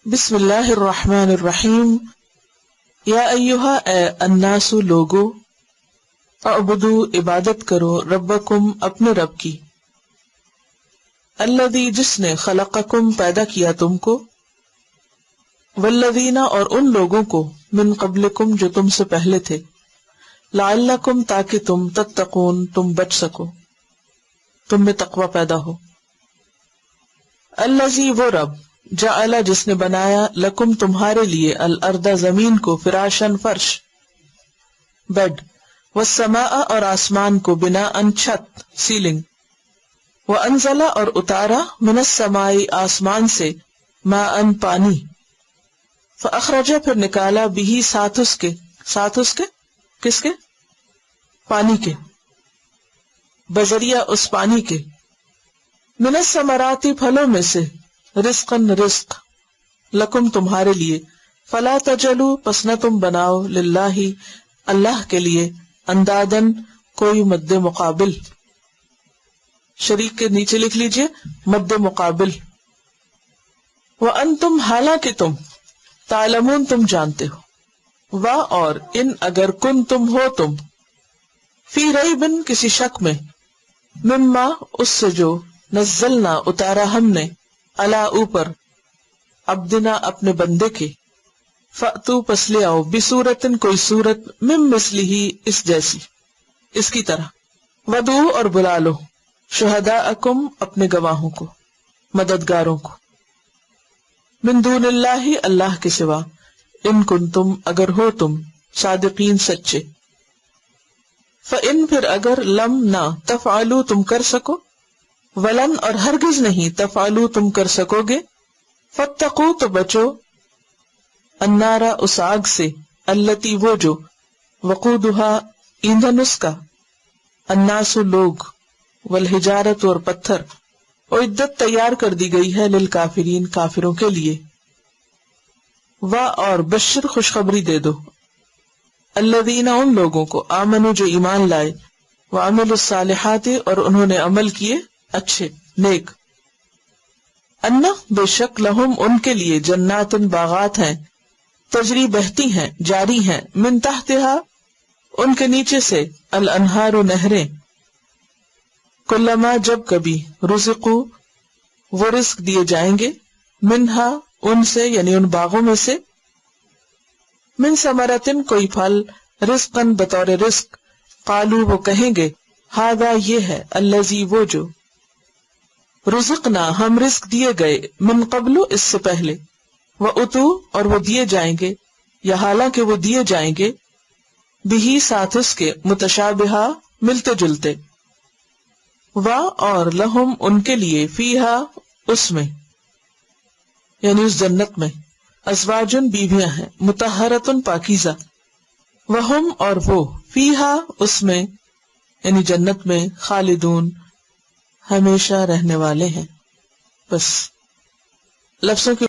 بسم اللہ الرحمن الرحیم. یا ایہا اے الناس لوگو، اعبدو عبادت کرو، ربکم اپنے رب کی، الذی جس نے خلقکم پیدا کیا تم کو، والذین اور ان لوگوں کو، من قبلکم جو تم سے پہلے تھے، لعلکم تاکہ تم تتقون تم بچ سکو، تم میں تقوی پیدا ہو. الذی وہ رب، جعل جس نے بنایا، لکم تمہارے لیے، الارض زمین کو، فراشن فرش، بیڈ، والسماء اور آسمان کو، بناء چھت، سیلنگ، وانزل اور اتارا، من السماء آسمان سے، ماء پانی، فاخرج پھر نکالا، بھی ساتھ اس کے کس کے؟ پانی کے، بذریعہ اس پانی کے، من الثمرات پھلوں میں سے، رزقاً رزق، لکم تمہارے لیے، فلا تجلوا پس نہ تم بناؤ، للہ اللہ کے لیے، اندادن کوئی مد مقابل، شریک کے نیچے لکھ لیجئے مد مقابل، وانتم حالانکہ تم، تعلمون تم جانتے ہو، وا اور ان اگر کن تم ہو تم، فی ریبن کسی شک میں، مما اس سے جو، نزلنا اتارا ہم نے، علا اوپر، عبدنا اپنے بندے کے، فأتو پس لے آؤ، بصورتن کوئی صورت، من مثلہ اس جیسی، اس کی طرح، ودعو اور بلا لو، شہداءکم اپنے گواہوں کو، مددگاروں کو، من دون اللہ اللہ کے سوا، ان کنتم اگر ہو تم، صادقین سچے، فإن پھر اگر، لم نہ، تفعلوا تم کر سکو، ولن اور ہرگز نہیں، تفعلوا تم کر سکو گے، فاتقوا تو بچو، النار اس آگ سے، التی وہ جو، وقودہا ایندھن اس کا، الناس لوگ، والحجارت اور پتھر، اعدت تیار کر دی گئی ہے، للکافرین کافروں کے لیے، اور بشر خوشخبری دے دو، الذین ان لوگوں کو، آمنوا جو ایمان لائے، وعملوا الصالحات اور انہوں نے عمل کیے اچھے نیک، ان بے شک، لہم ان کے لیے، جنات باغات ہیں، تجری بہتی ہیں، جاری ہیں، من تحتہا ان کے نیچے سے، الانہار نہریں، کلما جب کبھی، رزقو وہ رزق دیے جائیں گے، منہا ان سے یعنی ان باغوں میں سے، من ثمرتن کوئی پھل، رزقن بطور رزق، قالو وہ کہیں گے، ہذا یہ ہے، الذی وہ جو، رزقنا ہم رزق دیے گئے، من قبل اس سے پہلے، واتو اور وہ دیے جائیں گے، یا حالانکہ وہ دیے جائیں گے، بھی ساتھ اس کے، متشابہا ملتے جلتے، اور لہم ان کے لیے، فیہا اس میں یعنی اس جنت میں، ازواجن بیویاں ہیں، مطہرتن پاکیزہ، وہم اور وہ، فیہا اس میں یعنی جنت میں، خالدون ہمیشہ رہنے والے ہیں. بس لفظوں کی